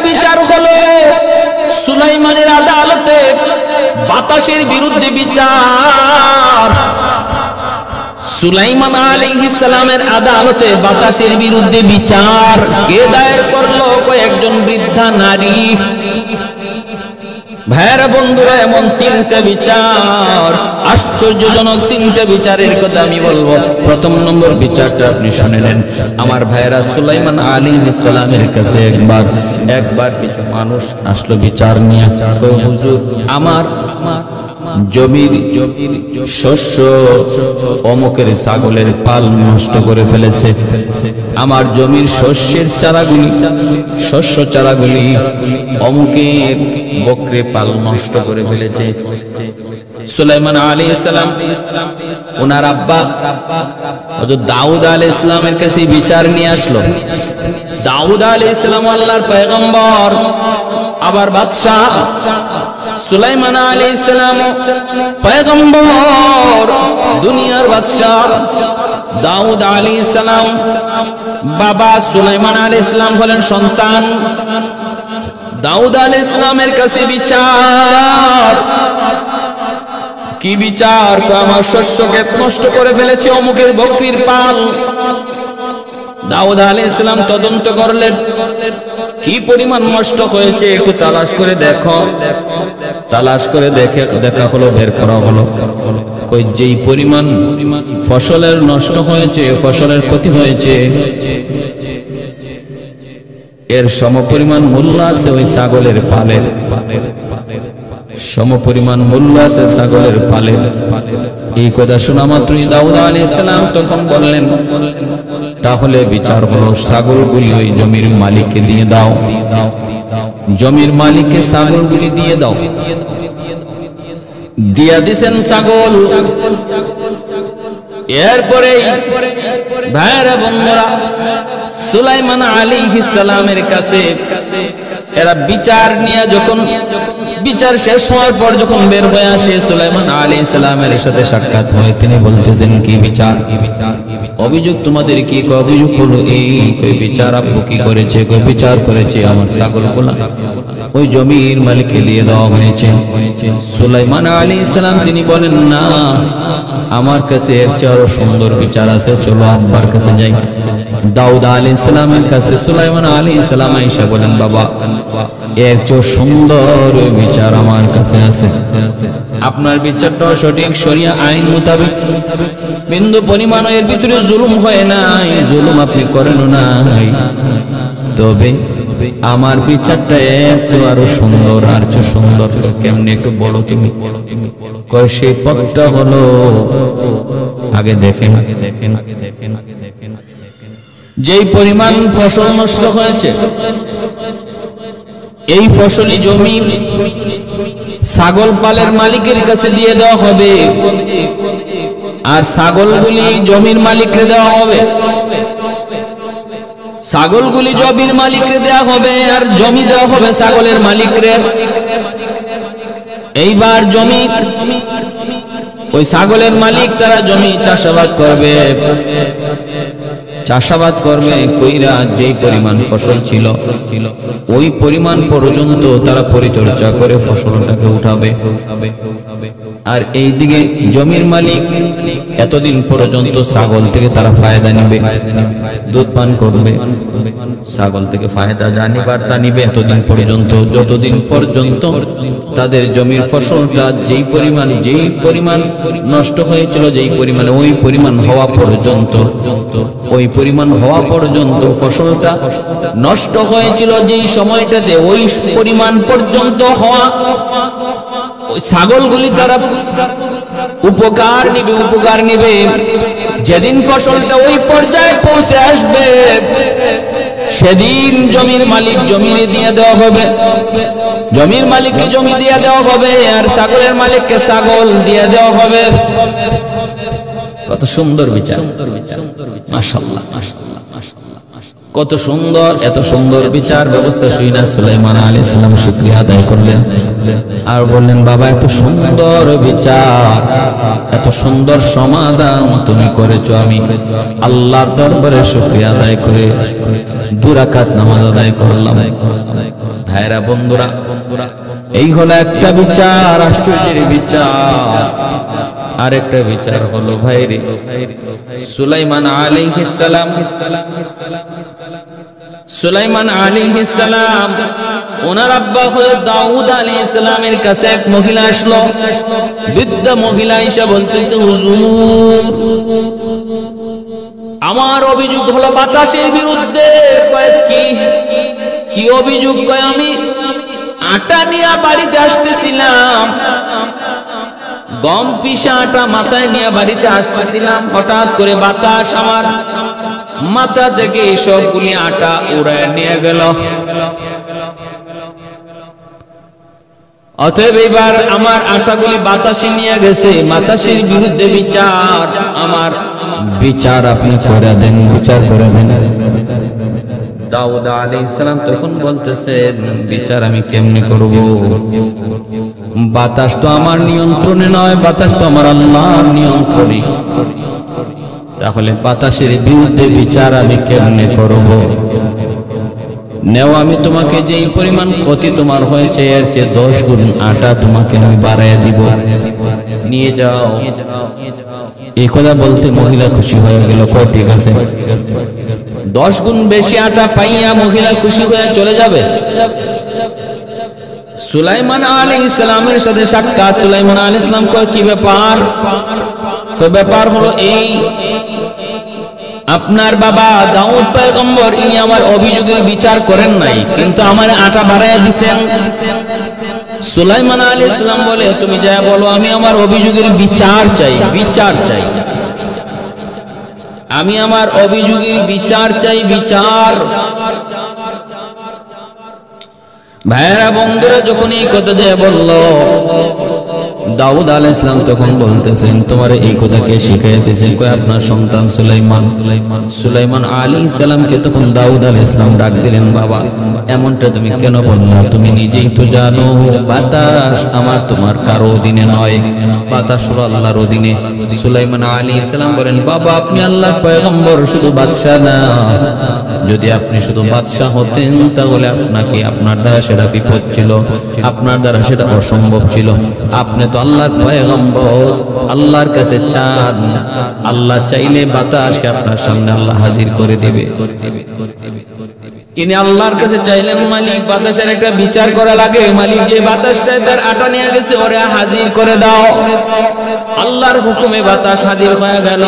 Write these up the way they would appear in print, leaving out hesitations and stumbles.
বিচার হলো সুলাইমানের আদালতে বাতাসের বিরুদ্ধে বিচার। সুলাইমান আলাইহিস সালামের আদালতে বাতাসের বিরুদ্ধে বিচার কে দায়ের করলো? কয়েকজন বৃদ্ধা নারী। ভাইরা বন্ধুরা, এমন তিনটা বিচার, আশ্চর্যজনক তিনটা বিচারের কথা আমি বলবো। প্রথম নম্বর বিচারটা আপনি শুনে নেন। আমার ভাইরা, সুলাইমান আলাইহিস সালামের কাছে একবার কিছু মানুষ আসলো বিচার নিয়ে। হুজুর, আমার জমির শস্য অমুকের ছাগলের পাল নষ্ট করে ফেলেছে, আমার জমির শস্যের চারাগুলি, শস্য চারাগুলি অমুকের বকরে পাল নষ্ট করে ফেলেছে। সুলাইমান আলাইহিস সালাম ওনার আব্বা হযরত দাউদ আলাইহিস সালামের কাছে বিচার নিয়ে আসলো। দাউদ আলাইহিস সালাম আল্লাহর পয়গম্বর, আবার বাদশা। সুলাইমান আলাইহিস সালাম পয়গম্বর, দুনিয়ার বাদশা। দাউদ আলাইহিস সালাম বাবা, সুলাইমান আলাইহিস সালাম হলেন সন্তান। দাউদ আলাইহিস সালামের কাছে বিচার। কি বিচার? আমার শস্যকে নষ্ট করে ফেলেছে অমুকের বকরির পাল। দাউদ আলাইহিস সালাম তদন্ত করলেন, কি পরিমাণ নষ্ট হয়েছে একটু তালাশ করে দেখো। তালাশ করে দেখা হলো, বের করা হলো, কই যেই পরিমাণ ফসলের নষ্ট হয়েছে, ফসলের ক্ষতি হয়েছে, এর সমপরিমাণ মূল্য আছে ওই ছাগলের পালের, সমপরিমাণ মূল্য আছে ছাগলের পালের। এই কথা শোনা মাত্রই দাউদ আলাইহিস সালাম তখন বললেন, তাহলে বিচার হলো ছাগলগুলি ওই জমির মালিককে দিয়ে দাও, জমির মালিককে ছাগলগুলি দিয়ে দাও। দিয়া দিছেন ছাগল। এরপরে ভাইরা বন্ধুরা, সুলাইমান আলাইহিস সালামের কাছে এরা বিচার নিয়ে যখন বিচার শেষ হওয়ার পর যখন বের হয়ে আসে, সুলাইমান আলাইহিস সালামের সাথে সাক্ষাৎ হয়। তিনি বলতেছেন, কি বিচার? অভিযোগ তোমাদের কি? অভিযোগ হলো এই, কই বিচার আপু কি করেছে? কই বিচার করেছে আমার ছাগলগুলো ওই জমির মালিককে দিয়ে দেওয়া হয়েছে। সুলাইমান আলাইহিস সালাম তিনি বলেন, না, আমার কাছে এর চেয়ে আরো সুন্দর বিচার আছে, চলো আব্বার কাছে যাই। দাউদ আলাইহিস সালামের কাছে সুলাইমান আলাইহিস সালাম আয়েশা বলেন, বাবা, এর চেয়ে সুন্দর বিচার আমার কাছে আছে। আপনার বিচারটা সঠিক, শরিয়া আইন মোতাবেক, বিন্দু পরিমাণ এর ভিতরে জুলুম হয় নাই, জুলুম আপনি করেন নাই, তবে আমার বিচারটা এর চেয়ে আরো সুন্দর, আর চেয়ে সুন্দর। কেমনে একটু বলো তুমি? কয় সেই পথটা হলো, আগে দেখেন যেই পরিমাণ ফসল নষ্ট হয়েছে, এই ফসলি জমি ছাগল পালের মালিকের কাছে দিয়ে দেওয়া হবে, আর ছাগলগুলি জমির মালিককে দেওয়া হবে। ছাগলগুলি জমির মালিককে দেওয়া হবে, আর জমি দেওয়া হবে ছাগলের মালিকরে। এইবার জমি ওই ছাগলের মালিক, তারা জমি চাষাবাদ করবে, চাষাবাদ করবে কইরা যেই পরিমাণ ফসল ছিল ওই পরিমাণ পর্যন্ত তারা পরিচর্যা করে ফসলটাকে উঠাবে। আর এইদিকে জমির মালিক এতদিন পর্যন্ত ছাগল থেকে তারা ফায়দা নিবে, দুধ পান করবে, ছাগল থেকে ফায়দা যা নিবার তা নিবে এতদিন পর্যন্ত, যতদিন পর্যন্ত তাদের জমির ফসলটা যেই পরিমাণ নষ্ট হয়েছিল, যেই পরিমাণে ওই পরিমাণ হওয়া পর্যন্ত, ওই পরিমাণ হওয়া পর্যন্ত ফসলটা নষ্ট হয়েছিল যেই সময়টাতে, ওই পরিমাণ পর্যন্ত হওয়া ওই ছাগলগুলি তারা উপকার নিবে। যেদিন ফসলটা ওই পর্যায়ে পৌঁছে আসবে, সেদিন জমির মালিক জমি দিয়ে দেওয়া হবে, জমির মালিককে জমি দিয়ে দেওয়া হবে, আর ছাগলের মালিককে ছাগল দিয়ে দেওয়া হবে। কত সুন্দর বিচার! মাশাআল্লাহ, মাশাআল্লাহ, মাশাআল্লাহ, মাশাআল্লাহ। কত সুন্দর, এত সুন্দর বিচার ব্যবস্থা শুইনা সুলাইমান আলাইহিস সালাম শুকরিয়া আদায় করলেন আর বললেন, বাবা এত সুন্দর বিচার, এত সুন্দর সমাধান তুমি করেছো, আমি আল্লাহর দরবারে শুকরিয়া আদায় করে 2 রাকাত নামাজ আদায় করলাম। ভাইরা বন্ধুরা, এই হলো একটা বিচার, আশ্চর্যের বিচার। আরেকটা বিচার হলো ভাইরে, সুলাইমান আলাইহিস সালাম, সুলাইমান আলাইহিস সালাম ওনার আব্বা হযরত দাউদ আলাইহিস সালামের কাছে এক মহিলা আসলো। বৃদ্ধ মহিলা এসে বলতেছে, হুজুর আমার অভিযোগ হলো বাতাসের বিরুদ্ধে। কি অভিযোগ? কয় আমি আটা নিয়ে বাড়িতে আসতেছিলাম, গম পিষা আটা মাথায় নিয়ে বাড়িতে আসতেছিলাম, হঠাৎ করে বাতাস আমার মাথা থেকে সবগুলি আটা উড়ায় নিয়ে গেল। অতএব এবার আমার আটাগুলি বাতাসে নিয়ে গেছে, বাতাসের বিরুদ্ধে বিচার, আমার বিচার আপনি করে দেন, বিচার করে দেন। দাউদ আলাইহিস সালাম তখন বলতেছেন, বিচার আমি কেমনে করব? বাতাস তো আমার নিয়ন্ত্রণে নয়, বাতাস তো আমার আল্লাহর নিয়ন্ত্রণে। তাহলে বাতাসের বিরুদ্ধে বিচার আমি কেমনে করব? নেও, আমি তোমাকে যেই পরিমাণ ক্ষতি তোমার হয়েছে এর চেয়ে 10 গুণ আটা তোমাকে আমি বাড়াইয়া দিব, নিয়ে যাও। এই কথা বলতে মহিলা খুশি হয়ে গেল। ঠিক আছে, 10 গুণ বেশি আটা পাইয়া মহিলা খুশি হয়ে চলে যাবে। সুলাইমান আলাইহিস সালামের সাথে সাক্ষাৎ। সুলাইমান আলাইহিস সালাম কয়, কি ব্যাপার? কয় ব্যাপার হলো এই, আপনার বাবা দাউদ পয়গম্বর ইনি আমার অভিযোগের বিচার করেন নাই, কিন্তু আমার আটা বাড়াইয়া দিবেন। সুলাইমান আলাইহিস সালাম বলে, তুমি যা বলো, আমি আমার অভিযোগের বিচার চাই, বিচার চাই, আমি আমার অভিযোগের বিচার চাই, বিচার। ভাইরা বন্ধুরা, যখন এই কথা যে বলল, দাউদ আলাইহিস সালাম তখন বলতেছেন, তোমার এই কথা কে শিখাইতেছেন? কয় আপনার সন্তান সুলাইমান। সুলাইমান আলাইহিস সালামকে তখন দাউদ আলাইহিস সালাম ডাক দিলেন, বাবা এমনটা তুমি কেন বললা? তুমি নিজেই তো জানো বাতাস আমার তোমার কারো অধীনে নয়, বাতাস হলো আল্লাহর অধীনে। সুলাইমান আলাইহিস সালাম বলেন, বাবা আপনি আল্লাহর পয়গম্বর, শুধু বাদশা না। যদি আপনি শুধু বাদশা হতেন তাহলে আপনাকে আপনার দ্বারা সেটা বিপদ ছিল, আপনার দ্বারা সেটা অসম্ভব ছিল। আপনি তো আল্লাহর পয়গম্বর, আল্লাহর কাছে চান, আল্লাহ চাইলে বাতাসকে আপনার সামনে আল্লাহ হাজির করে দিবে। ইনি আল্লাহর কাছে চাইলেন, মালিক বাতাসের একটা বিচার করা লাগে, মালিক যে বাতাসটা তার আশা নিয়ে গেছে ওরে হাজির করে দাও। আল্লাহর হুকুমে বাতাস হাজির হয়ে গেল।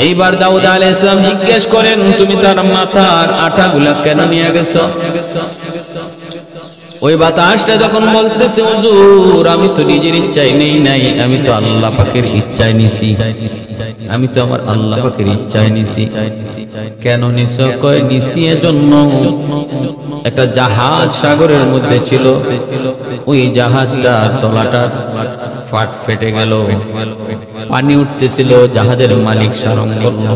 এইবার দাউদ আলাইহিস সালাম জিজ্ঞেস করেন, তুমি তার মাথার আটাগুলা কেন নিয়ে গেছো? ওই বাতাসটা যখন বলতেছে, হুজুর আমি তো নিজের ইচ্ছায় নেই নাই, আমি তো আল্লাহ পাকের ইচ্ছায় নিছি, আমি তো আমার আল্লাহ পাকের ইচ্ছায় নিছি। কেন নিছো? কয় নিছি এজন্য, একটা জাহাজ সাগরের মধ্যে ছিল, ওই জাহাজটা তলাটা ফাট ফেটে গেল, পানি উঠতেছিল, জাহাজের মালিক স্মরণ করল,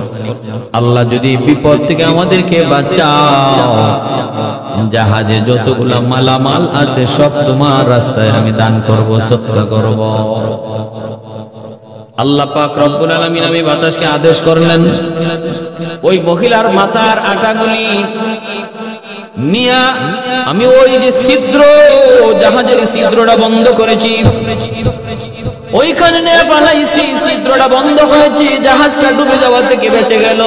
আল্লাহ যদি বিপদ থেকে আমাদেরকে বাঁচাও, জাহাজে যতগুলা মালামাল আছে সব তোমার রাস্তায় আমি দান করব, সদকা করব। আল্লাহ পাক রব্বুল আলামিন আমি বাতাসকে আদেশ করলেন, ওই মহিলার মাথার আটাগুলি নিয়া আমি ওই যে ছিদ্র, জাহাজের ছিদ্রটা বন্ধ করেছি, ওইখানে নিয়ে পালাইছি, ছিদ্রটা বন্ধ হয়েছে, জাহাজটা ডুবে যাওয়া থেকে বেঁচে গেল,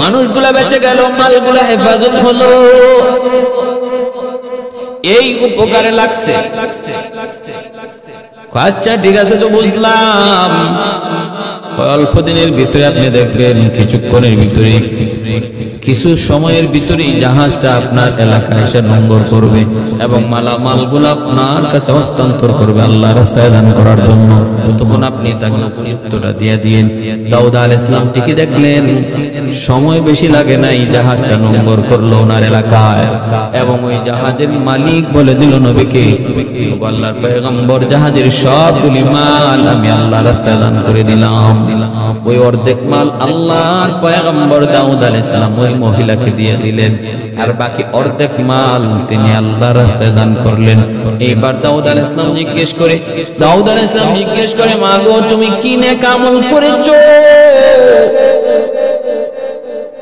মানুষগুলা বেঁচে গেল, মালগুলা হেফাজত হলো। এই উপকারে লাগছে। আচ্ছা ঠিক আছে, তো বুঝলাম। অল্প দিনের ভিতরে আপনি দেখবেন, কিছুক্ষণের ভিতরে কিছু সময়ের ভিতরেই জাহাজটা আপনার এলাকায় এসে নোঙর করবে এবং মালামালগুলো আপনার কাছে হস্তান্তর করবে আল্লাহর রাস্তায় দান করার জন্য। তখন আপনি তাকে উপযুক্তটা দিয়ে দিন। দাউদ আলাইহিস সালাম ঠিকই দেখলেন সময় বেশি লাগে নাই, জাহাজটা নোঙর করলো ওনার এলাকায় এবং ওই জাহাজের মালিক বলে দিল নবীকে, আল্লাহর পয়গম্বর জাহাজের সবগুলি মাল আমি আল্লাহর রাস্তায় দান করে দিলাম। ওই অর্ধেক মাল আল্লাহর পয়গম্বর দাউদ আলাইহিস সালাম ওই মহিলাকে দিয়ে দিলেন, আর বাকি অর্ধেক মাল তিনি আল্লাহর রাস্তায় দান করলেন। এইবার দাউদ আলাইহিস সালাম জিজ্ঞেস করে মা গো তুমি কি নেক আমল করেছো?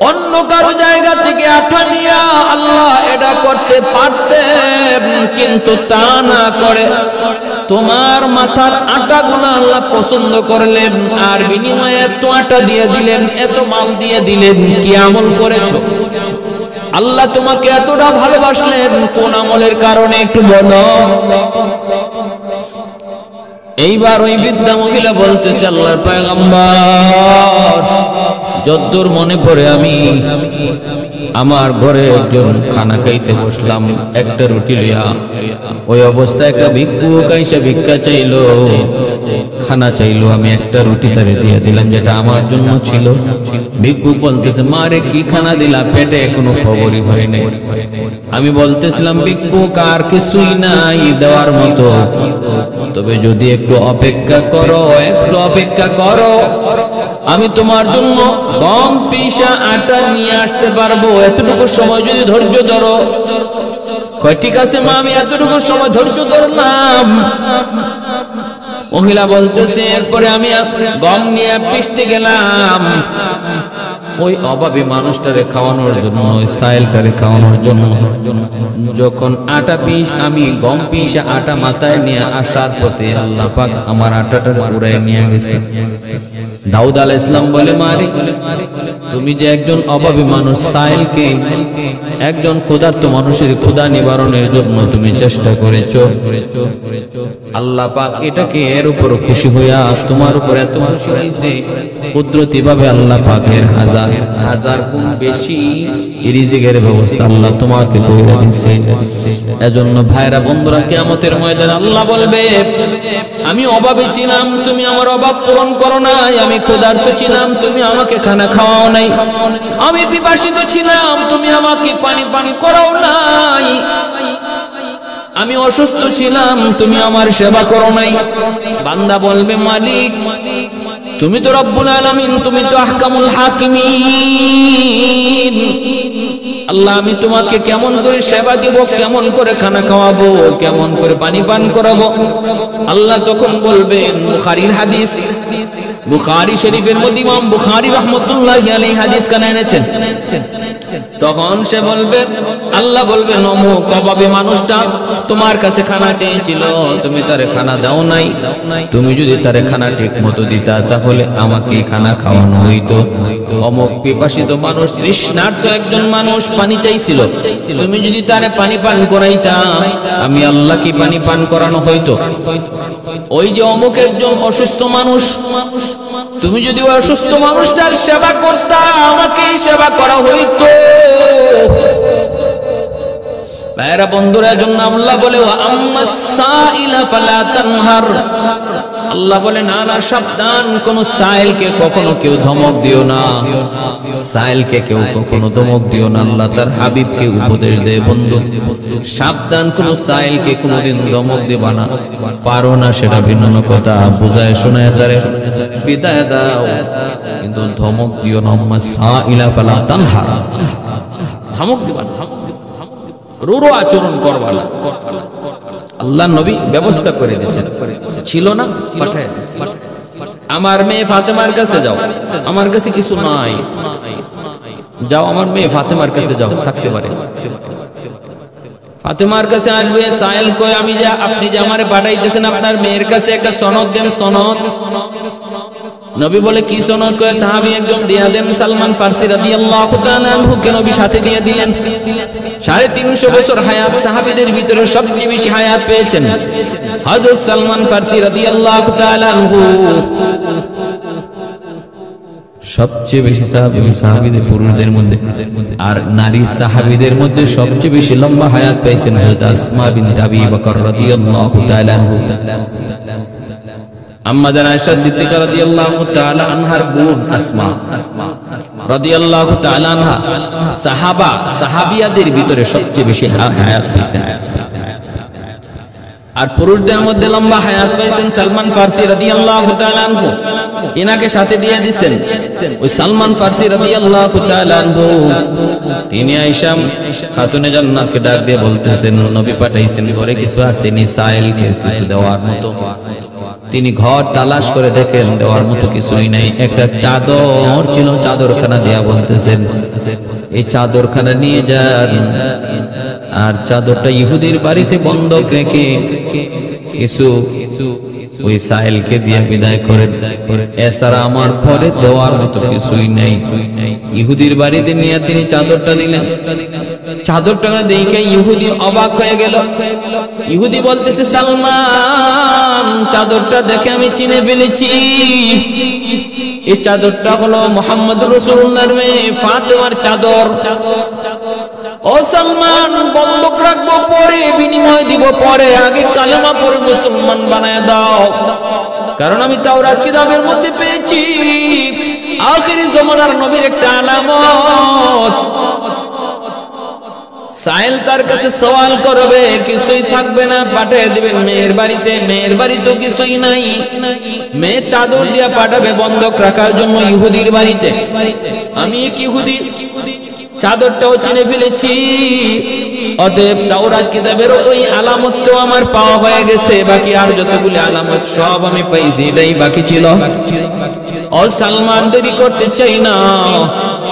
অন্য কারো জায়গা থেকে আঠা নিয়া আল্লাহ এটা করতে পারতেন, কিন্তু তা না করে তোমার মাথার আটাগুলো আল্লাহ পছন্দ করলেন আর বিনিময়ে এত আটা দিয়ে দিলেন, এত মাল দিয়ে দিলেন। কি আমল করেছো? আল্লাহ তোমাকে এতটা ভালোবাসলেন কোন আমলের কারণে একটু বলো। এইবার ওই বৃদ্ধা মহিলা বলতেছে, আল্লাহর পয়গম্বর যদ্দূর মনে পড়ে আমি আমার ঘরে একজন খানা খাইতে বসলাম, একটা রুটি লিয়া। ওই অবস্থায় একটা ভিক্ষুক আইসা ভিক্ষা চাইলো, খানা চাইলো, আমি একটা রুটি তারে দিয়ে দিলাম যেটা আমার জন্য ছিল। ভিক্ষুক বলতেছে, মারে কি খানা দিলা, পেটে কোনো খবরই হয় নাই। আমি বলতেছিলাম, ভিক্ষুক আর কিছুই নাই দেওয়ার মতো, তবে যদি একটু অপেক্ষা করো আমি তোমার জন্য কম পিসা আটা নিয়ে আসতে পারবো, এতটুকু সময় যদি ধৈর্য ধরো। কয় ঠিক আছে মা, আমি এতটুকু সময় ধৈর্য ধরলাম। মহিলা বলতেছে, এরপরে আমি গম নিয়ে পিষতে গেলাম ওই অভাবী মানুষটারে খাওয়ানোর জন্য, ওই সাইলটারে খাওয়ানোর জন্য। যখন আমি গম পিষে আটা মাথায় নিয়ে আসার পথে আল্লাহ পাক আমার আটাটা উড়াই নিয়ে গেছে। দাউদ আলাইহিস সালাম বলে, মারে তুমি যে একজন অভাবী মানুষ, সাইলকে একজন ক্ষুধার্ত মানুষের ক্ষুধা নিবারণের জন্য তুমি চেষ্টা করেছো, আল্লাহ পাক এটাকে এর উপর খুশি হইয়া তোমার উপর এত খুশি হয়েছে, কুদরতি ভাবে আল্লাহ পাকের হাজার গুণ বেশি রিজিকের ব্যবস্থা আল্লাহ তোমাকে করে দিয়েছে। এজন্য ভাইরা বন্ধুরা, কিয়ামতের ময়দানে আল্লাহ বলবে, আমি অভাবে ছিলাম, তুমি আমার অভাব পূরণ করো নাই। আমি ক্ষুধার্ত ছিলাম, তুমি আমাকে খানা খাওয়াও নাই। আমি পিপাসিত ছিলাম, তুমি আমাকে পানি পান করাও নাই। আমি অসুস্থ ছিলাম, তুমি আমার সেবা করো নাই। বান্দা বলবে, মালিক তুমি তো রব্বুল আলামিন, তুমি তো আহকামুল হাকিমিন। আল্লাহ আমি তোমাকে কেমন করে সেবা দিব, কেমন করে খানা খাওয়াবো, কেমন করে পানি পান করাবো? আল্লাহ তখন বলবেন, বুখারীর হাদিস, বুখারী শরীফের মধ্যে ইমাম বুখারী রাহমাতুল্লাহি আলাইহি হাদিস কানে এনেছেন। তখন সে বলবে, আল্লাহ বলবেন, অমুক অভাবী মানুষটা তোমার কাছে খানা চেয়েছিল, তুমি তারে খানা দাও নাই। তুমি যদি তারে খানা ঠিক মতো দিতা তাহলে আমাকে খানা খাওয়ানো হইতো। অমুক পিপাসিত মানুষ, তৃষ্ণার্ত একজন মানুষ পানি চাইছিল, তুমি যদি তারে পানি পান করাইতা আমি আল্লাহ কি পানি পান করানো হইতো। ওই যে অমুক একজন অসুস্থ মানুষ, তুমি যদি ওই অসুস্থ মানুষটার সেবা করতা আমাকেই সেবা করা হইতো। ভাইরা বন্ধুরা, জন্য আল্লাহ বলে, ওয়া আম্মাস সাইলা ফালা তানহার। আল্লাহ বলে, না না সাবধান, কোন সাইলকে কখনো কেউ ধমক দিও না, সাইলকে কেউ কখনো ধমক দিও না। আল্লাহ তার হাবিবকে উপদেশ দেয়, বন্ধু সাবধান, কোন সাইলকে কোনোদিন ধমক দিবা না। পারো না সেটা ভিন্ন কথা, বুঝায় শোনায় তারে বিদায় দাও, কিন্তু ধমক দিও না। আম্মাস সাইলা ফালা তানহার, ধমক দিবা না, রূঢ় আচরণ করবা না। আল্লাহ নবী ব্যবস্থা করে দিয়েছেন, ছিল না পাঠায় দিয়েছেন। আমার মেয়ে ফাতেমার কাছে যাও, আমার কাছে কিছু নাই, যাও আমার মেয়ে ফাতেমার কাছে যাও, থাকতে পারে। ফাতেমার কাছে আসবে, সাইল কয়, আপনি যে আমারে পাঠাইতেছেন আপনার মেয়ের কাছে একটা সনদ দেন। সনদ নবী বলে, কি সনদ? কয় সাহাবী একজন দিয়া দেন, সালমান ফারসি রাদিয়াল্লাহু তাআলা আনহু কে নবী সাথে দিয়ে দিলেন। 350 বছর হায়াত, সাহাবীদের ভিতরে সবচেয়ে বেশি হায়াত পেয়েছেন হযরত সালমান ফারসি রাদিয়াল্লাহু তাআলা আনহু। সবচেয়ে বেশি সাহাবীদের পুরুষদের মধ্যে আর নারী সাহাবীদের মধ্যে সবচেয়ে বেশি লম্বা হায়াত পেয়েছেন হযরত আসমা বিনতে আবি বকর রাদিয়াল্লাহু তাআলা আনহা। আম্মা জান আয়েশা সিদ্দিকা রাদিয়াল্লাহু তাআলা আনহার বোন আসমা রাদিয়াল্লাহু তাআলা আনহা সাহাবিয়াদের ভিতরে সবচেয়ে বেশি হায়াত পেয়েছেন। আর পুরুষদের মধ্যে লম্বা হায়াত পেয়েছেন সালমান ফারসি রাদিয়াল্লাহু তাআলা আনহু, ইনাকে সাথে দিয়ে দিবেন। ওই সালমান ফারসি রাদিয়াল্লাহু তাআলা আনহু তিনি আয়েশা খাতুনে জান্নাতকে ডাক দিয়ে বলতেছেন, নবী পাঠাইছেন ঘরে কিছু আসেনি সাইলকে কিছু দেওয়ার মতো। তিনি ঘর তালাশ করে দেখেন দেওয়ার মতো কিছুই নাই। একটা চাদর ছিল, চাদরখানা দিয়া বলতেছেন এই চাদরখানা নিয়ে যান, আর চাদরটা ইহুদির বাড়িতে বন্ধক রেখে কিছু ওই সাহেলকে দিয়ে বিদায় করেন, এছাড়া আমার ঘরে দেওয়ার মতো কিছুই নাই। ইহুদির বাড়িতে নিয়ে তিনি চাদরটা দিলেন। চাদরটা দেখে ইহুদি অবাক হয়ে গেল। ইহুদি বলতেছে, সালমান চাদরটা দেখে আমি চিনে ফেলেছি, এই চাদরটা হলো মুহাম্মদুর রাসূলুল্লাহর মেয়ে ফাতেমার চাদর। ও সালমান, বন্ধক রাখবো পরে, বিনিময় দিব পরে, আগে কালেমা পড়ে মুসলমান বানায় দাও, কারণ আমি তাওরাত কিতাবের মধ্যে পেয়েছি আখিরি জামানার নবীর একটা আলামত। সাইল তার কাছে সওয়াল করবে, কিছুই থাকবে না, পাঠিয়ে দিবেন মেয়ের বাড়িতে। মেয়ের বাড়িতেও কিছুই নাই, মেয়ে চাদর দিয়ে পাঠাবে বন্ধক রাখার জন্য ইহুদির বাড়িতে। আমি এক ইহুদি, চাদরটাও চিনে ফেলেছি, অতএব তাওরাত কিতাবের ওই আলামত তো আমার পাওয়া হয়ে গেছে, বাকি আর যতগুলো আলামত সব আমি পাইছি, এটাই বাকি ছিল। ও সালমান, দেরি করতে চাই না,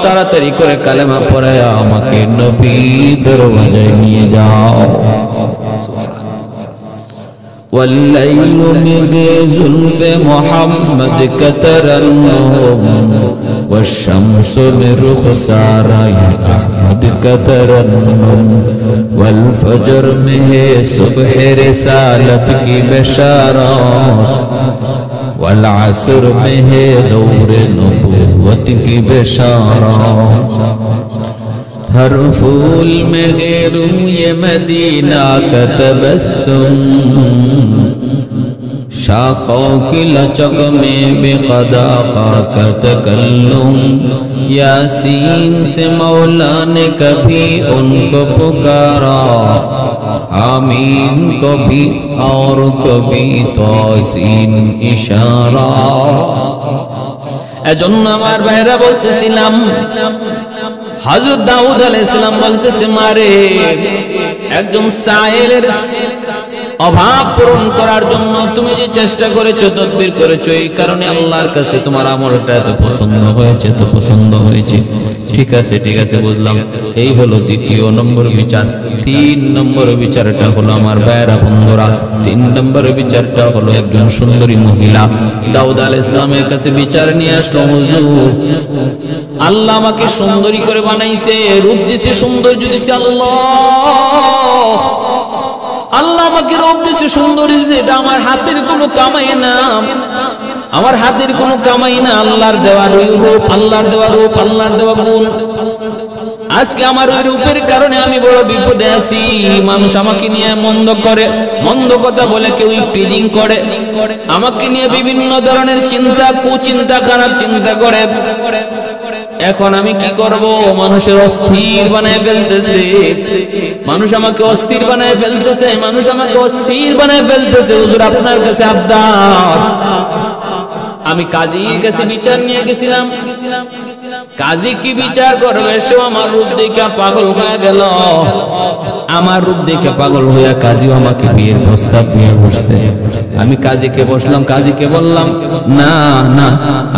তাড়াতাড়ি করে কালেমা পড়ে আমাকে নবী দরওয়াজায় নিয়ে যাও। والليل من زلف محمد كترنم والشمس من رخسار أحمد كترنم والفجر में صبح رسالت की बशारत والعصر में है दौर नबूवत की बशारत हर फूल में है रूए मदीना का तबस्सुम शाखों की लचक में बेक़दा का तकल्लुम यासीन से मौला ने कभी उनको पुकारा आमीन को भी और कभी तौसीन इशारा। এজন্য আমার ভাইরা বলতেছিলাম, হযরত দাউদ আলাইহিস সালাম বলতেছে, মারে একজন সাইলের অভাব পূরণ করার জন্য তুমি যে চেষ্টা করেছো, তদবির করেছো, এই কারণে আল্লাহর কাছে তোমার আমলটা এত পছন্দ হয়েছে, এত পছন্দ হয়েছে। ঠিক আছে, ঠিক আছে, বুঝলাম। এই হলো দ্বিতীয় নম্বর বিচার। 3 নম্বর বিচারটা হলো আমার ভাইরা বন্ধুরা, 3 নম্বর বিচারটা হলো একজন সুন্দরী মহিলা দাউদ আলাইহিস সালামের কাছে বিচার নিয়ে আসলো, হুজুর আল্লাহ আমাকে সুন্দরী করে বানাইছে, রূপ দিছে, সৌন্দর্য দিছে, আল্লাহ আমাকে রূপ দিছে, সৌন্দর্য দিছে, এটা আমার হাতের কোনো কামাই না, আমার হাতের কোনো কামাই না, আল্লাহর দেওয়া রূপ, আল্লাহর দেওয়া রূপ, আল্লাহর দেওয়া গুণ। আজকে আমার ওই রূপের কারণে আমি বড় বিপদে আছি। মানুষ আমাকে নিয়ে মন্দ করে, মন্দ কথা বলে, কেউ প্রিডিং করে, আমাকে নিয়ে বিভিন্ন ধরনের চিন্তা, কুচিন্তা, খারাপ চিন্তা করে। এখন আমি কি করব? মানুষের অস্থির বানায় ফেলতেছে, মানুষ আমাকে অস্থির বানায় ফেলতেছে, মানুষ আমাকে অস্থির বানায় ফেলতেছে। হুজুর আপনার কাছে আবদার। আমি কাজীর কাছে বিচার নিয়ে গেছিলাম, কাজী কি বিচার করবে? সে আমার রূপ দেখে পাগল হয়ে গেল, আমার রূপ দেখে পাগল হইয়া কাজীও আমাকে বিয়ের প্রস্তাব দিয়ে বসছে। আমি কাজীকে বসলাম, কাজীকে বললাম, না না,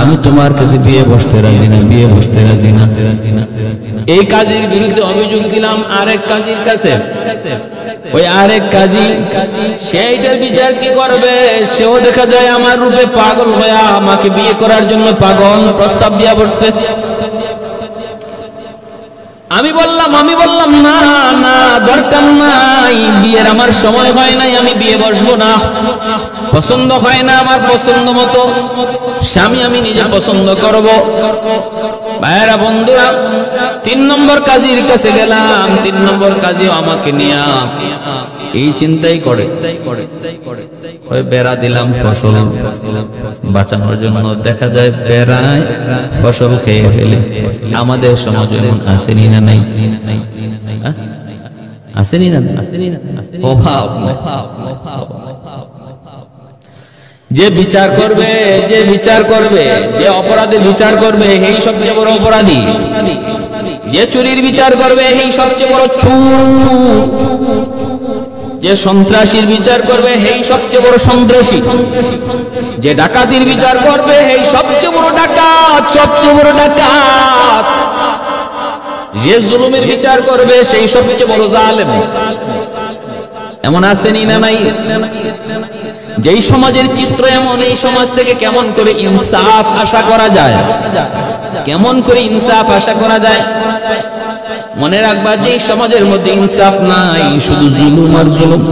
আমি তোমার কাছে বিয়ে বসতে রাজি না, বিয়ে বসতে রাজি না। এই কাজীর বিরুদ্ধে অভিযোগ দিলাম আরেক কাজীর কাছে। ওই আরেক কাজী সেইটার বিচার কি করবে? সেও দেখা যায় আমার রূপে পাগল হইয়া আমাকে বিয়ে করার জন্য পাগল, প্রস্তাব দিয়া বসছে। আমি বললাম না না, দরকার নাই, বিয়ের আমার সময় হয় নাই, আমি বিয়ে বসবো না। পছন্দ হয় না আমার পছন্দ মতো স্বামী আমি নিজে পছন্দ করব। ভাইরা বন্ধুরা, 3 নম্বর কাজীর কাছে গেলাম, 3 নম্বর কাজীও আমাকে নিয়ে এই চিন্তাই করে ওই বেড়া দিলাম ফসল বাঁচানোর জন্য, দেখা যায় বেড়ায় ফসল খেয়ে ফেলে। আমাদের সমাজ এমন আসেনি না নাই? আসেনি না? অভাব যে বিচার করবে, যে বিচার করবে, যে অপরাধের বিচার করবে এই সবচেয়ে বড় অপরাধী। যে চুরির বিচার করবে এই সবচেয়ে বড় চোর। যে সন্ত্রাসীর বিচার করবে এই সবচেয়ে বড় সন্ত্রাসী। যে ডাকাতির বিচার করবে এই সবচেয়ে বড় ডাকাত, সবচেয়ে বড় ডাকাত। যে জুলুমের বিচার করবে সেই সবচেয়ে বড় জালেম। এমন আসেনি না নাই? যেই সমাজের চিত্র এমন, এই সমাজ থেকে কেমন করে ইনসাফ আশা করা যায়? কেমন করে ইনসাফ আশা করা যায়? মনে রাখবা, যে সমাজের মধ্যে ইনসাফ নাই, শুধু জুলুম আর জুলুম,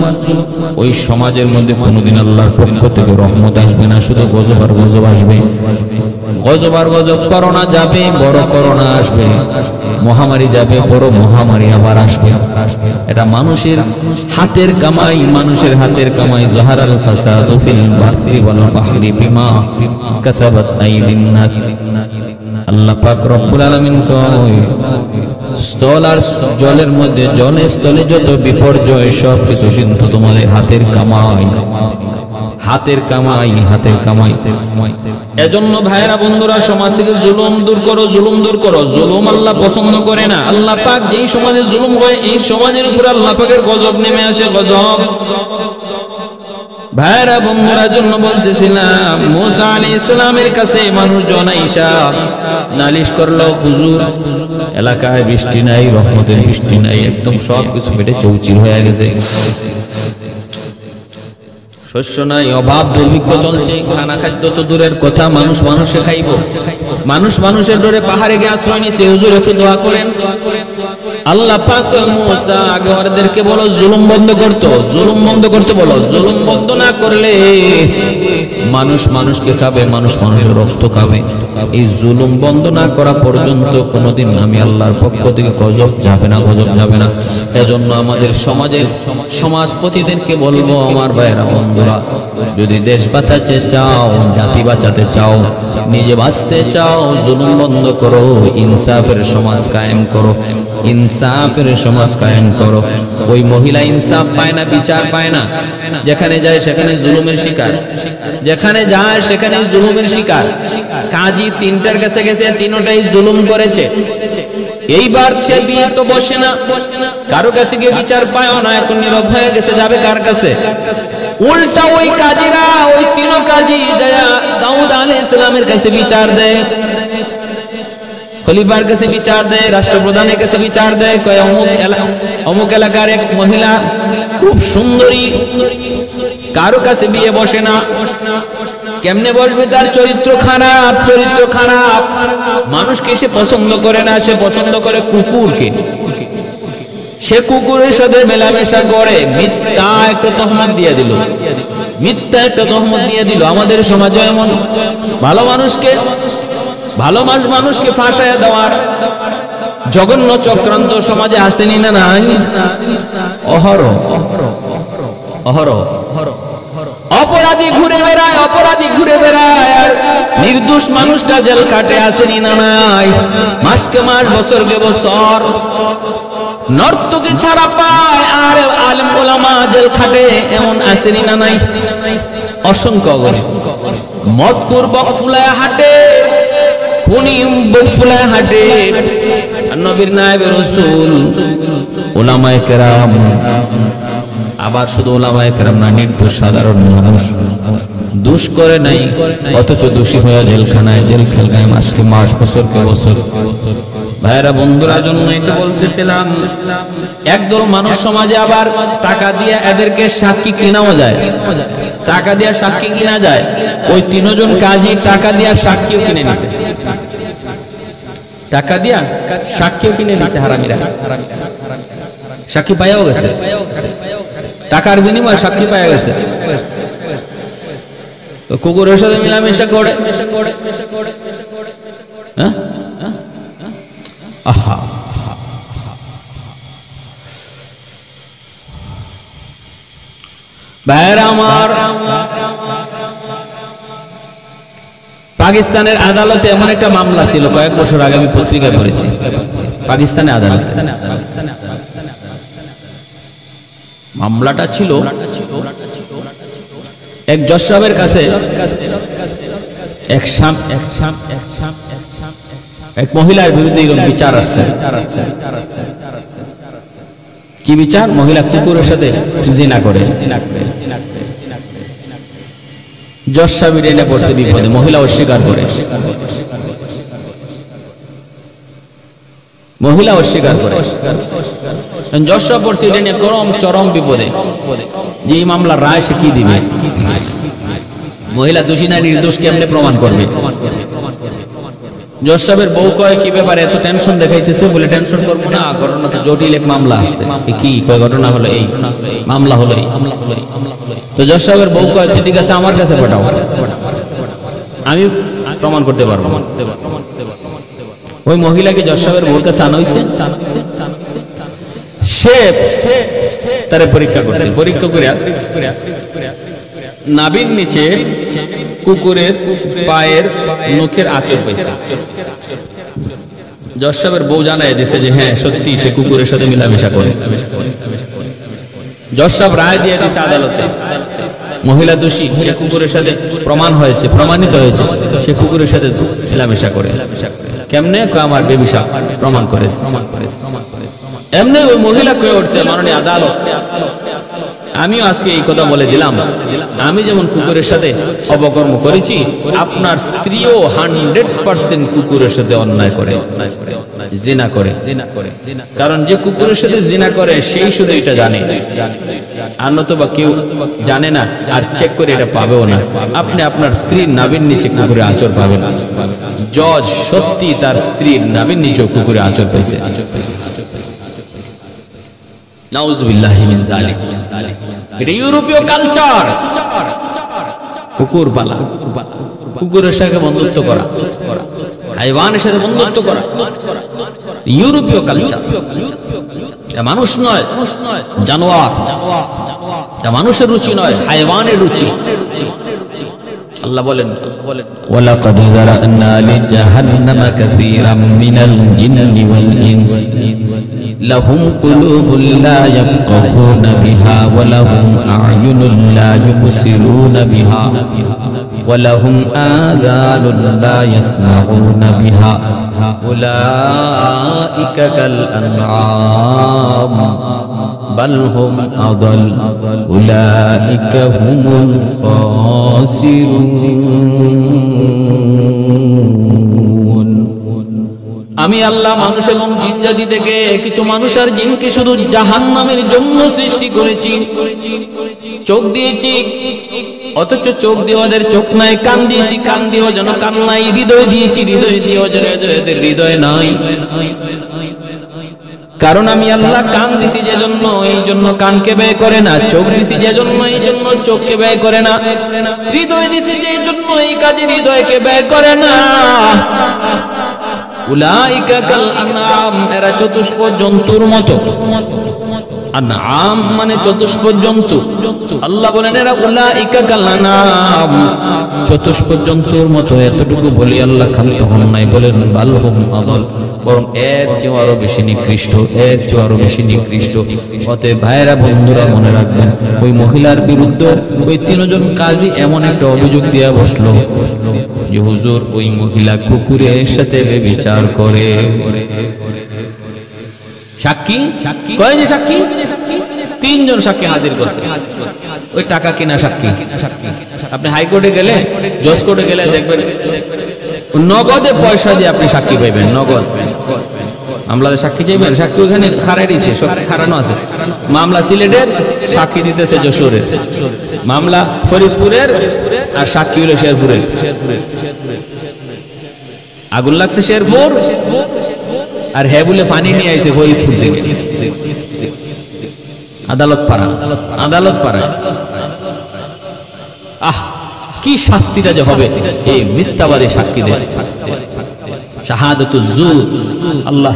ওই সমাজের মধ্যে কোনোদিন আল্লাহর পক্ষ থেকে রহমত আসবে না, শুধু গজব আর গজব আসবে। গজব আর গজব। করোনা যাবে, বড় করোনা আসবে। মহামারী যাবে, বড় মহামারী আবার আসবে। এটা মানুষের হাতের কামাই, মানুষের হাতের কামাই। যাহারাল ফাসাদু ফিল বাররি ওয়াল বাহরি বিমা কাসাবাত আইদিন নাস। আল্লাহ পাক রব্বুল আলামিন কয়, স্থল আর জলের মধ্যে, জলে স্থলে যত বিপর্যয় সব কিছু কিন্তু তোমাদের হাতের কামাই, হাতের কামাই, হাতের কামাই। এজন্য ভাইরা বন্ধুরা, সমাজ থেকে জুলুম দূর করো, জুলুম দূর করো। জুলুম আল্লাহ পছন্দ করে না। আল্লাহ পাক যেই সমাজে জুলুম হয়, এই সমাজের উপর আল্লাহ পাকের গজব নেমে আসে, গজব। ভাইরা বন্ধুরা, জন্য বলতেছিলাম, মুসা আলাইহিস সালামের কাছে মানুষজন আইসা নালিশ করলো, হুজুর এলাকায় বৃষ্টি নাই, রহমতের বৃষ্টি নাই, একদম সব কিছু পেটে চৌচির হয়ে গেছে, শস্য নাই, অভাব দুর্ভিক্ষ চলছে, খানা খাদ্য তো দূরের কথা, মানুষ মানুষে খাইব। মানুষ মানুষের ডরে পাহাড়ে গিয়ে আশ্রয় নিয়েছে, হুজুর একটু দোয়া করেন। আল্লাহ পাক মুসা আগে ওদেরকে বলো জুলুম বন্ধ করতে, জুলুম বন্ধ করতে বলো। জুলুম বন্ধ না করলে মানুষ মানুষকে খাবে, মানুষ মানুষের রক্ত খাবে। এই জুলুম বন্ধ না করা পর্যন্ত কোনোদিন আমি আল্লাহর পক্ষ থেকে গজব যাবে না, গজব যাবে না। এজন্য আমাদের সমাজের সমাজপতিদেরকে বলবো, আমার ভাইরা বন্ধুরা, যদি দেশ বাঁচাতে চাও, জাতি বাঁচাতে চাও, নিজে বাঁচতে চাও, জুলুম বন্ধ করো, ইনসাফের সমাজ কায়েম করো, ইনসাফের সমাজ কায়েম করো। ওই মহিলা ইনসাফ পায় না, বিচার পায় না, যেখানে যায় সেখানে জুলুমের শিকার, যেখানে যায় সেখানে জুলুমের শিকার। কাজী 3টার কাছে গেছে, 3টাই জুলুম করেছে। এইবার সে বিয়ে তো বসে না, কারো কাছে গিয়ে বিচার পায় না, এখন নীরব হয়ে গেছে, যাবে কার কাছে? উল্টা ওই কাজীরা, ওই 3 কাজী যায় দাউদ আলাইহিস সালামের কাছে বিচার দেয়, খলিফার কাছে বিচার দেয়, রাষ্ট্রপ্রধানের কাছে বিচার দেয়। কয় অমুক এলাকার এক মহিলা খুব সুন্দরী, কারো কাছে বিয়ে বসে না, কেমনে বসবে? তার চরিত্র খারাপ, চরিত্র খারাপ, মানুষকে সে পছন্দ করে না, সে পছন্দ করে কুকুরকে। সে কুকুরের সাথে মেলামেশা করে, মিথ্যা একটা তহমত দিয়ে দিল, মিথ্যা একটা তহমত দিয়ে দিল। আমাদের সমাজে এমন ভালো মানুষকে ফাঁসায় দেওয়ার জঘন্য চক্রান্ত সমাজে আসেনি না নাই? অহরহ অহরহ অপরাধী ঘুরে বেড়ায়, অপরাধী ঘুরে বেড়ায়, আর নির্দোষ মানুষটা জেল কাটে, আসেনি না নাই? মাসকে মাস, বছরকে বছর নর্তকী ছাড়া পায়, আর আলেম ওলামা জেল খাটে, এমন আসেনি না নাই? অসংখ্য। মদকুর বক ফুলায় হাটে, খুনি বুক ফুলায় হাটে, নবীর নায়েবে রাসূল উলামায়ে কেরাম, আবার শুধু উলামায়ে কেরাম না, নির্দোষ সাধারণ মানুষ দোষ করে নাই, অথচ দোষী হয়ে জেলখানায়, জেল খেলগায় মাসকে মাস, বছরকে বছর। ভাইরা বন্ধুরা, জন্য একটু বলতেছিলাম, একদল মানুষ সমাজে আবার টাকা দিয়ে এদেরকে সাক্ষী কিনাও যায়, টাকা দিয়ে সাক্ষী কিনা যায়। ওই 3 জন কাজী টাকা দিয়া সাক্ষীও কিনে নিছে, টাকা দিয়া সাক্ষীও কিনে নিছে, হারামিরা। সাক্ষী পাইয়াও গেছে, টাকার বিনিময়ে সাক্ষী পাইয়া গেছে। তো কুকুরের সাথে মিলামেশা করে, হ্যাঁ? আহা, ভাইরা আমার, পাকিস্তানের আদালতে এমন একটা মামলা ছিল, কয়েক বছর আগে আমি পত্রিকায় পড়েছি। পাকিস্তানের আদালতে মামলাটা ছিল, এক জজ সাহেবের কাছে এক মহিলার বিরুদ্ধে এরকম বিচার আসছে। কি বিচার? মহিলা কুকুরের সাথে জিনা করে। জজ সাহেব এনে পড়ছে বিপদে, মহিলা অস্বীকার করে, মহিলা অস্বীকার করে। জজ সাহেব পড়ছে এটা নিয়ে চরম বিপদে, যে এই মামলার রায় সে কি দিবে, মহিলা দোষী না নির্দোষ কেমনে প্রমাণ করবে। জজ সাহেবের বউ কয়, কি ব্যাপারে এত টেনশন দেখাইতেছে? বলে টেনশন করবো না, ঘটনাটা জটিল এক মামলা আসছে। কি কয়? ঘটনা হলো এই, মামলা হলো এই। তো জজ সাহেবের বউ কয়, ঠিক আছে আমার কাছে পাঠাও, আমি প্রমাণ করতে পারবো। ওই মহিলাকে জজ সাহেবের বউর কাছে আনা হয়েছে, সে তারে পরীক্ষা করছে। পরীক্ষা করে নাভির নিচে কুকুরের পায়ের নখের আঁচড় পাইছে। জজ সাহেবের বউ জানায় দিছে যে হ্যাঁ সত্যি সে কুকুরের সাথে মিলামেশা করে। জজ সাহেব রায় দিয়ে দিছে আদালতে, মহিলা দোষী, সে কুকুরের সাথে প্রমাণ হয়েছে, প্রমাণিত হয়েছে সে কুকুরের সাথে মিলামেশা করে। কেমনে? আমার বেবিসা প্রমাণ করেছে। এমনি ওই মহিলা কয়ে উঠছে, মাননীয় আদালত, আমিও আজকে এই কথা বলে দিলাম, আমি যেমন কুকুরের সাথে অপকর্ম করেছি, আপনার স্ত্রীও 100% কুকুরের সাথে অন্যায় করে, জিনা করে। কারণ যে কুকুরের সাথে জিনা করে সেই শুধু এটা জানে, আর নতুবা কেউ জানে না, আর চেক করে এটা পাবেও না। আপনি আপনার স্ত্রীর নাভির নিচে কুকুরের আঁচড় পাবেন। জজ সত্যি তার স্ত্রীর নাভির নিচে কুকুরের আঁচড় পেয়েছে। নাউজুবিল্লাহি মিন যালিক। এটা ইউরোপীয় কালচার, কুকুর পালা, কুকুরের সাথে বন্ধুত্ব করা, হাইওয়ানের সাথে বন্ধুত্ব করা, ইউরোপীয় কালচার। মানুষ নয়, জানোয়ার, মানুষের রুচি নয়, হাইওয়ানের রুচি। আল্লাহ বলেন, ওয়ালাকাদ যারানা লিজাহান্নামা কাসীরাম মিনাল জিন্নি ওয়াল ইনস লাহুম কুলুবুন লা ইয়াফকাহুনা বিহা ওয়া লাহুম আ'য়ুনুন লা ইউবসিরুনা বিহা ওয়া লাহুম আযানুন লা ইয়াসমাউনা বিহা উলাইকা কাল আনআম বাল হুম আদাল উলাইকা হুমুল খাসিরুন। আমি আল্লাহ মানুষ এবং জিন জাতি থেকে কিছু মানুষ আর জিনকে শুধু জাহান্নামের জন্য সৃষ্টি করেছি। চোখ দিয়েছি, অথচ চোখ দিয়ে ওদের চোখ নাই, কান দিয়েছি, কান দিয়ে যেন কান নাই, হৃদয় দিয়েছি, হৃদয় দিয়ে যেন এদের হৃদয় নাই। কারণ আমি আল্লাহ কান দিছি যে জন্য, এই জন্য কানকে ব্যয় করে না, চোখ দিছি যে জন্য, এই জন্য চোখকে ব্যয় করে না, হৃদয় দিছি যে জন্য, এই কাজে হৃদয়কে ব্যয় করে না। উলাইকা কাল আনআম, এরা চতুষ্পদ জন্তুর মতো। আনআম মানে চতুষ্পদ জন্তু। আল্লাহ বলেন এরা উলাইকা কাল আনআম, চতুষ্পদ জন্তুর মতো। এতটুকু বলি আল্লাহ ক্ষান্ত হন নাই, বলেন বাল হুম আদাল, বরং এর চেয়ে আরো বেশি নিকৃষ্ট, এর চেয়ে আরো বেশি নিকৃষ্ট। অতএব ভাইরা বন্ধুরা মনে রাখবেন, ওই মহিলার বিরুদ্ধে ওই 3 জন কাজী এমন একটা অভিযোগ দিয়া বসলো যে হুজুর ওই মহিলা কুকুরের সাথে ব্যভিচার করে। সাক্ষী কয় যে সাক্ষী 3 জন সাক্ষী হাজির করছে, ওই টাকা কিনা সাক্ষী। আপনি হাইকোর্টে গেলে, জজ কোর্টে গেলে দেখবেন নগদে পয়সা দিয়ে আপনি সাক্ষী পাইবেন, নগদ। মামলাতে সাক্ষী চাইবেন, সাক্ষী ওখানে খাড়াই দিছে, খাড়ানো আছে। মামলা সিলেটের, সাক্ষী দিতেছে যশোরের। মামলা ফরিদপুরের, আর সাক্ষী হলো শেরপুরের। আগুন লাগছে শেরপুর, আর হ্যাঁ বলে পানি নিয়ে আইছে ফরিদপুর থেকে। আদালত পাড়া, আদালত পাড়া। কি শাস্তিটা যে হবে এই মিথ্যাবাদী সাক্ষীদের। শাহাদাতুজ জুর, আল্লাহ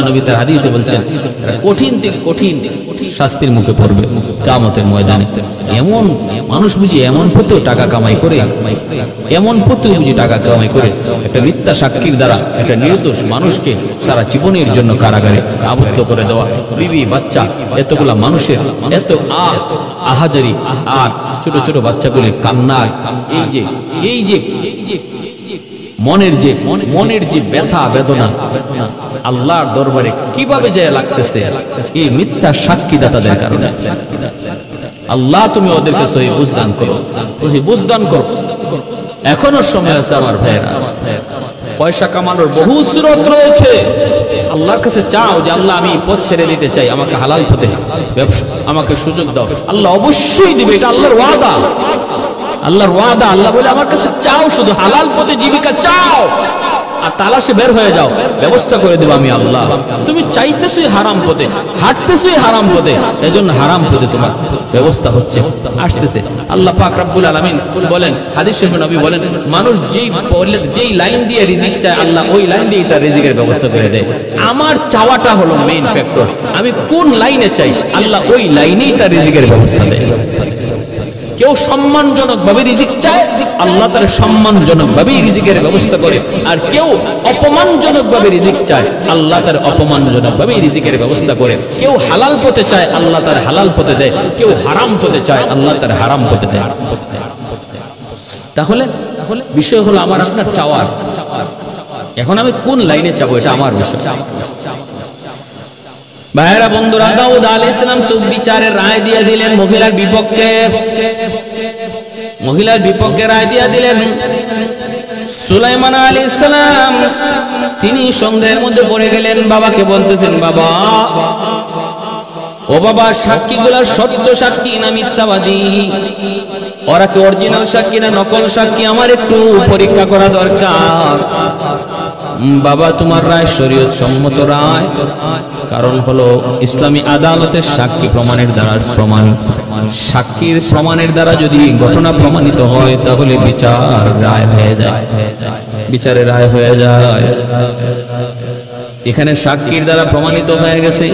নবী তার হাদিসে বলছেন কঠিন থেকে কঠিন শাস্তির মুখে পড়বে কিয়ামতের ময়দানে। এমন মানুষ বুঝি এমন পথেও টাকা কামাই করে, এমন পথেও বুঝি টাকা কামাই করে একটা মিথ্যা সাক্ষীর দ্বারা একটা নির্দোষ মানুষকে সারা জীবনের জন্য কারাগারে আবদ্ধ করে দেওয়া, বিবি বাচ্চা এতগুলা মানুষের এত আহাজারি, আর ছোট ছোট বাচ্চাগুলির কান্নার এই যে মনের যে ব্যথা বেদনা আল্লাহর দরবারে কিভাবে যায় লাগতেছে এই মিথ্যা সাক্ষীদাতাদের কারণে। আল্লাহ তুমি ওদেরকে সহি বুঝদান করো, বুঝদান করো। এখনো সময় আছে আমার ভাইয়েরা, পয়সা কামানোর বহু স্রোত রয়েছে। আল্লাহর কাছে চাও যে আল্লাহ আমি পথ ছেড়ে দিতে চাই, আমাকে হালাল পথে ব্যবসা, আমাকে সুযোগ দাও। আল্লাহ অবশ্যই দিবে, এটা আল্লাহর ওয়াদা, আল্লাহর ওয়াদা। আল্লাহ বলে আমার কাছে চাও, শুধু হালাল পথে জীবিকা চাও আর তালাশে বের হয়ে যাও, ব্যবস্থা করে দেব আমি আল্লাহ। তুমি চাইতেছই হারাম পথে, হাঁটতেছই হারাম পথে, এজন্য হারাম পথে তোমার ব্যবস্থা হচ্ছে, আসতেছে। আল্লাহ পাক রব্বুল আলামিন বলেন, হাদিস শরীফে নবী বলেন, মানুষ যেই লাইন দিয়ে রিজিক চায় আল্লাহ ওই লাইন দিয়ে তার রিজিকের ব্যবস্থা করে দেয়। আমার চাওয়াটা হলো মেইন ফ্যাক্টর, আমি কোন লাইনে চাই আল্লাহ ওই লাইনেই তার রিজিকের ব্যবস্থা দেয়। কেউ সম্মানজনক ভাবে রিজিক চায়, আল্লাহ তার সম্মানজনক ভাবে রিজিকের ব্যবস্থা করে। আর কেউ অপমানজনক ভাবে রিজিক চায়, আল্লাহ তার অপমানজনক ভাবে রিজিকের ব্যবস্থা করে। কেউ হালাল পথে চায়, আল্লাহ তার হালাল পথে দেয়। কেউ হারাম পথে চায়, আল্লাহ তার হারাম পথে দেয়। তাহলে বিষয় হলো আমার আপনার চাওয়ার। এখন আমি কোন লাইনে চাবো এটা আমার বিষয়। ভাইরা বন্ধুরা, দাউদ আলাইহিস সালাম তো বিচারের রায় দিয়ে দিলেন মহিলার বিপক্ষে রায় দিয়ে দিলেন। সুলাইমান আলাইহিস সালাম তিনি সন্দেহের মধ্যে পড়ে গেলেন, বাবাকে বলতেছেন, বাবা ও বাবা, সাক্ষীগুলা সত্য সাক্ষী না মিথ্যাবাদী? ওরা কি অরিজিনাল সাক্ষী না নকল সাক্ষী? আমার একটু পরীক্ষা করা দরকার। বাবা, তোমার রায় শরীয়ত সম্মত রায়, কারণ হলো ইসলামী আদালতের সাক্ষী প্রমাণের দ্বারা সাক্ষীর প্রমাণের দ্বারা যদি ঘটনা প্রমাণিত হয় তাহলে বিচারের রায় হয়ে যায়। এখানে সাক্ষীর দ্বারা প্রমাণিত হয়ে গেছে,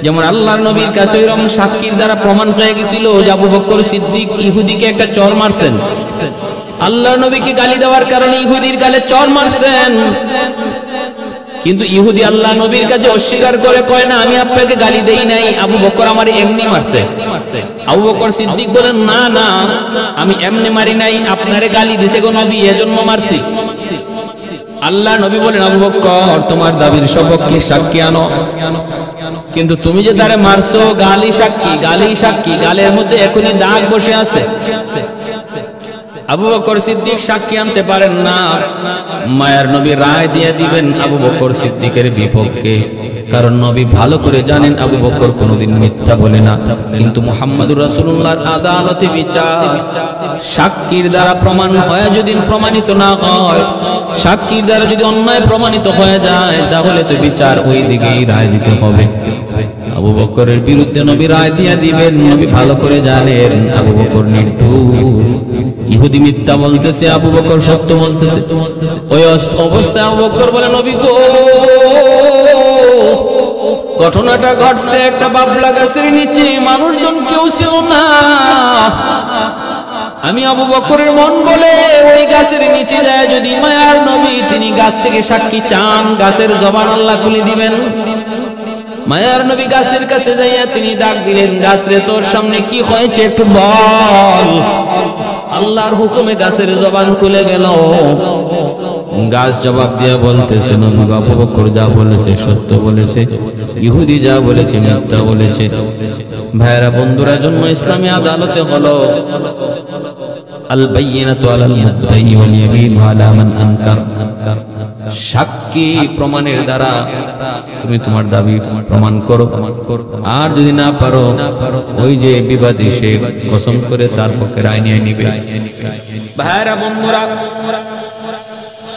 যেমন আল্লাহর নবীর কাছে এরকম সাক্ষীর দ্বারা প্রমাণ হয়ে গেছিল যে আবু বকর সিদ্দিক ইহুদিকে একটা চর মারছেন। আল্লাহর নবীকে গালি দেওয়ার কারণে ইহুদির গালে চর মারছেন, কিন্তু ইহুদি আল্লাহ নবীর কাছে অস্বীকার করে, কয় না আমি আপনাকে গালি দেই নাই, আবু বকর আমার এমনি মারছে। আবু বকর সিদ্দিক বলেন, না না আমি এমনি মারি নাই, আপনারে গালি দিছে গো নবী, এজন্য মারছি। আল্লাহ নবী বলেন, আবু বকর তোমার দাবির সপক্ষে সাক্ষী আনো, কিন্তু তুমি যে তারে মারছো গালি সাক্ষী, গালের মধ্যে এখনই দাগ বসে আছে। আবু বকর সিদ্দিক সাক্ষী আনতে পারেন না। মায়ার নবী রায় দিয়ে দিবেন আবু বকর সিদ্দিকের বিপক্ষে, কারণ নবী ভালো করে জানেন আবু বকর কোনোদিন মিথ্যা বলে না। কিন্তু মুহাম্মদুর রাসূলুল্লাহর আদালতে বিচার সাক্ষীর দ্বারা প্রমাণ হয়, যদি প্রমাণিত না হয়, সাক্ষীর দ্বারা যদি অন্যায় প্রমাণিত হয়ে যায়, তাহলে তো বিচার ওই দিকেই রায় দিতে হবে। আবু বকরের বিরুদ্ধে নবী রায় দিয়ে দিবেন। নবী ভালো করে জানেন আবু বকর নির্দোষ, ইহুদি মিথ্যা বলতেছে, আবু বকর সত্য বলতেছে। ওই অবস্থায় আবু বকর বলে, নবী গো, ঘটনাটা ঘটছে একটা বাবলা গাছের নিচে, মানুষজন কেউ ছিল না। আমি আবু বকরের মন বলে ওই গাছের নিচে যায়, যদি মায়ার নবী তিনি গাছ থেকে সাক্ষী চান, গাছের জবান আল্লাহ খুলে দিবেন। মায়ার নবী গাছের কাছে যাইয়া তিনি ডাক দিলেন, গাছ রে তোর সামনে কি হয়েছে একটু বল। আল্লাহর হুকুমে গাছের জবান খুলে গেল। গাছ জবাব দিয়া বলতেছে, নবী আবু বকর যা বলেছে সত্য বলেছে, ইহুদি যা বলেছে মিথ্যা বলেছে। ভাইরা বন্ধুরা, জন্য ইসলামী আদালতে হলো আল বাইয়িনাতু আলাল মুদ্দাই ওয়াল ইয়ামিনু আলা মান আনকার। সাক্ষী প্রমাণের দ্বারা তুমি তোমার দাবি প্রমাণ করো, আর যদি না পারো ওই যে বিবাদী সে কসম করে তার পক্ষে রায় নিয়ে নিবে। ভাইরা বন্ধুরা,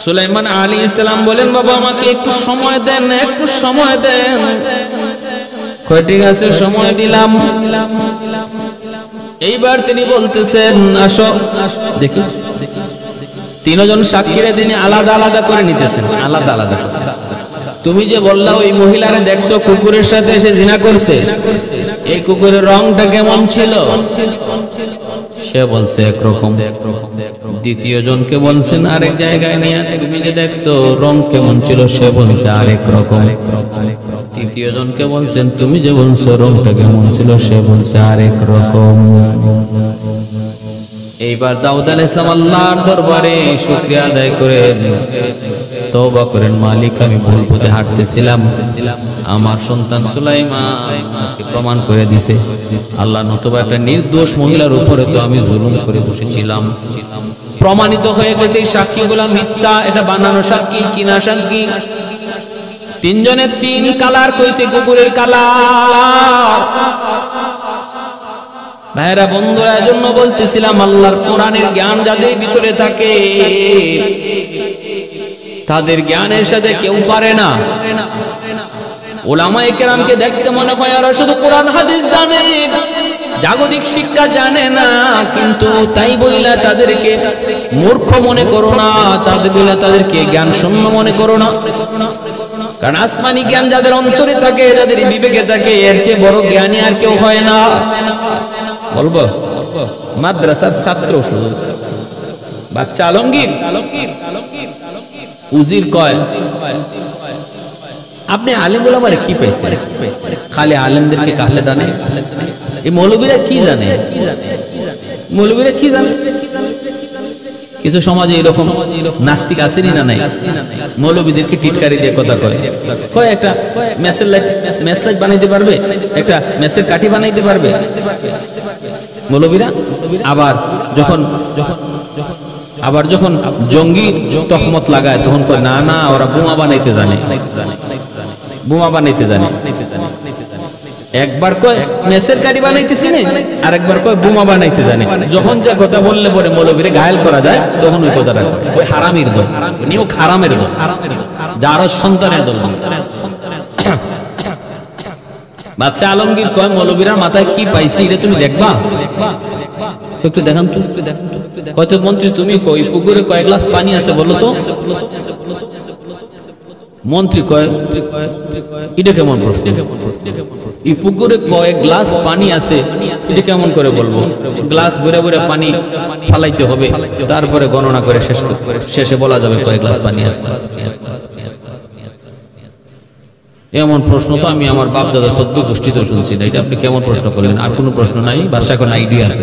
সুলাইমান আলাইহিস সালাম বলেন, বাবা আমাকে একটু সময় দেন, একটু সময় দেন। ঠিক আছে, সময় দিলাম। এইবার তিনি বলতেছেন আসো দেখি, তিনজন সাক্ষীরে তিনি আলাদা আলাদা করে নিতেছেন, আলাদা আলাদা করে। তুমি যে বললা ওই মহিলারে দেখছো কুকুরের সাথে এসে জিনা করছে, এই কুকুরের রংটা কেমন ছিল? সে বলছে একরকম। দ্বিতীয় জনকে বলছেন আরেক জায়গায় নিয়ে, তুমি যে দেখছো রং কেমন ছিল? সে বলছে আরেক রকম। তৃতীয় জনকে বলছেন তুমি যে বলছো রংটা কেমন ছিল? সে বলছে আরেক রকম। এইবার দাউদ আলাইহিস সালাম আল্লাহর দরবারে শুকরিয়া আদায় করে তওবা করেন, মালিক আমি ভুল পথে হাঁটতেছিলাম, আমার সন্তান সুলাইমান আজকে প্রমাণ করে দিছে আল্লাহ, নতুবা একটা নির্দোষ মহিলার উপরে তো আমি জুলুম করে বসেছিলাম। প্রমাণিত হয়ে গেছে সাক্ষীগুলা মিথ্যা, এটা বানানো সাক্ষী, কিনা সাক্ষী। তিনজনের তিন কালার কইছে, কুকুরের কালার। ভাইরা বন্ধুরা, এজন্য বলতেছিলাম আল্লাহর কোরআনের জ্ঞান যাদের ভিতরে থাকে তাদের জ্ঞানের সাথে কেউ পারে না। উলামায়ে কেরামকে দেখতে মনে হয় ওরা শুধু কোরআন হাদিস জানে, জাগতিক শিক্ষা জানে না, কিন্তু তাই বইলা তাদেরকে মূর্খ মনে করো না, তাদের বইলা তাদেরকে জ্ঞান শূন্য মনে করো না। কারণ আসমানি জ্ঞান যাদের অন্তরে থাকে, যাদের বিবেকে থাকে, এর চেয়ে বড় জ্ঞানী আর কেউ হয় না। বলবো মাদ্রাসার ছাত্র শুধু বাচ্চা আলমগীর উজির কয়, আপনি আলেম ওলামারে কি পাইছেন? খালি আলেমদেরকে কাছে টানে। এই মৌলবীরা কি জানে? মৌলবীরা কি জানে? কিছু সমাজে এরকম নাস্তিক আছেনি না নাই? মৌলবীদেরকে টিটকারি দিয়ে কথা কয়, কয় একটা মেসের লাইট বানাইতে পারবে, একটা মেসের কাঠি বানাইতে পারবে মৌলবীরা। আবার যখন জঙ্গি তহমত লাগায় তখন কয় না না ওরা বোমা বানাইতে জানে, বোমা বানাইতে জানে। একবার কয় মেসের কাঠি বানাইতেছি না, আর একবার কয় বোমা বানাইতে জানে। যখন যে কথা বললে পরে মৌলবীরে ঘায়েল করা যায় তখন ওই কথাটা কয়, ওই হারামির দল, নিয়োগ হারামের দল, যার সন্তানের দল। বাচ্চা আলমগীর কয় মৌলবীরা মাথায় কি পাইছি এটা তুমি দেখবা, একটু দেখান তো। কত মন্ত্রী তুমি কই পুকুরে কয় গ্লাস পানি আছে বলো তো? মন্ত্রী কয় এটা কেমন প্রশ্ন? এই পুকুরে কয়েক গ্লাস পানি আছে এটা কেমন করে বলবো? গ্লাস ভরে ভরে পানি ফালাইতে হবে, তারপরে গণনা করে শেষে বলা যাবে কয়েক গ্লাস পানি আছে। এমন প্রশ্ন তো আমি আমার বাপ দাদা সদ্য গোষ্ঠীতে শুনছি না। এটা আপনি কেমন প্রশ্ন করলেন? আর কোনো প্রশ্ন নাই? বাদশা কোন আইডিয়া আছে?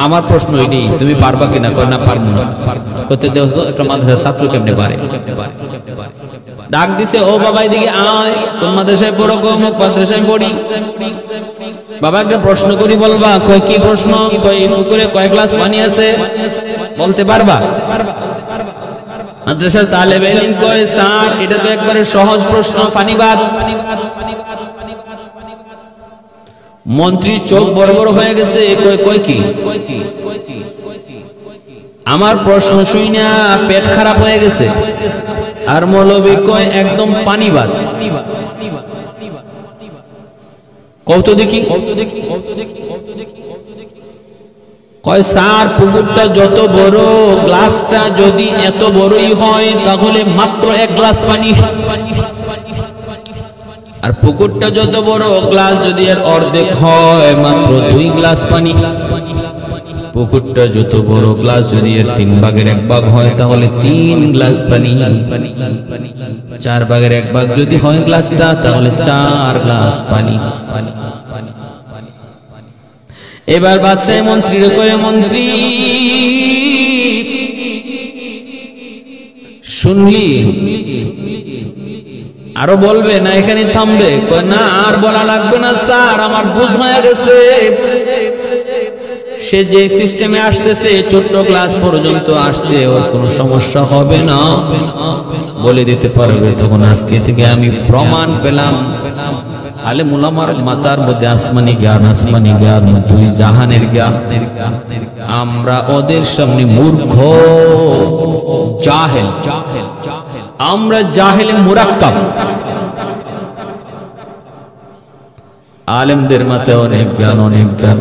আমার প্রশ্ন এটাই, তুমি পারবা কিনা? কয় না পারবো না। করতে দেখো একটা মাদ্রাসার ছাত্র কেমনে পারে। ডাক দিছে, ও বাবা এদিকে আয়, কোন মাদ্রাসায় পড়ো? অমুক মাদ্রাসায় পড়ি। বাবা একটা প্রশ্ন করি বলবা? কয় কি প্রশ্ন? কয় পুকুরে কয় গ্লাস পানি আছে বলতে পারবা? মাদ্রাসার তালেবে ইলম কয় স্যার এটা তো একবারে সহজ প্রশ্ন, ফানিবাদ। মন্ত্রী চোখ বড় বড় হয়ে গেছে, কয় কি? আমার প্রশ্ন শুই না পেট খারাপ হয়ে গেছে। আর মৌলবী কয় একদম পানিবাদ। কত দেখি কয় স্যার পুকুরটা যত বড়, গ্লাসটা যদি এত বড়ই হয় তাহলে মাত্র এক গ্লাস পানি। আর পুকুরটা যত বড়, গ্লাস যদি এর অর্ধেক হয় মাত্র 2 গ্লাস পানি। পুকুরটা যত বড়, গ্লাস যদি এর 3 ভাগের 1 ভাগ হয় তাহলে 3 গ্লাস পানি। 4 ভাগের 1 ভাগ যদি হয় গ্লাসটা তাহলে 4 গ্লাস পানি। এবার বাদশাহ মন্ত্রীর করে, মন্ত্রী শুনলি আরো বলবে না এখানে থামবে? না আর বলা লাগবে না স্যার, আমার বুঝ হয়ে গেছে। সে যে সিস্টেমে আসতেছে ছোট্ট ক্লাস পর্যন্ত আসতে ওর কোনো সমস্যা হবে না বলে দিতে পারবে। তখন আজকে থেকে আমি প্রমাণ পেলাম আলেম উলামার মাথার মধ্যে আসমানি জ্ঞান, 2 জাহানের জ্ঞান। আমরা ওদের সামনে মূর্খ, জাহেল, আমরা জাহেলে মুরাক্কাব। আলেমদের মাথায় অনেক জ্ঞান।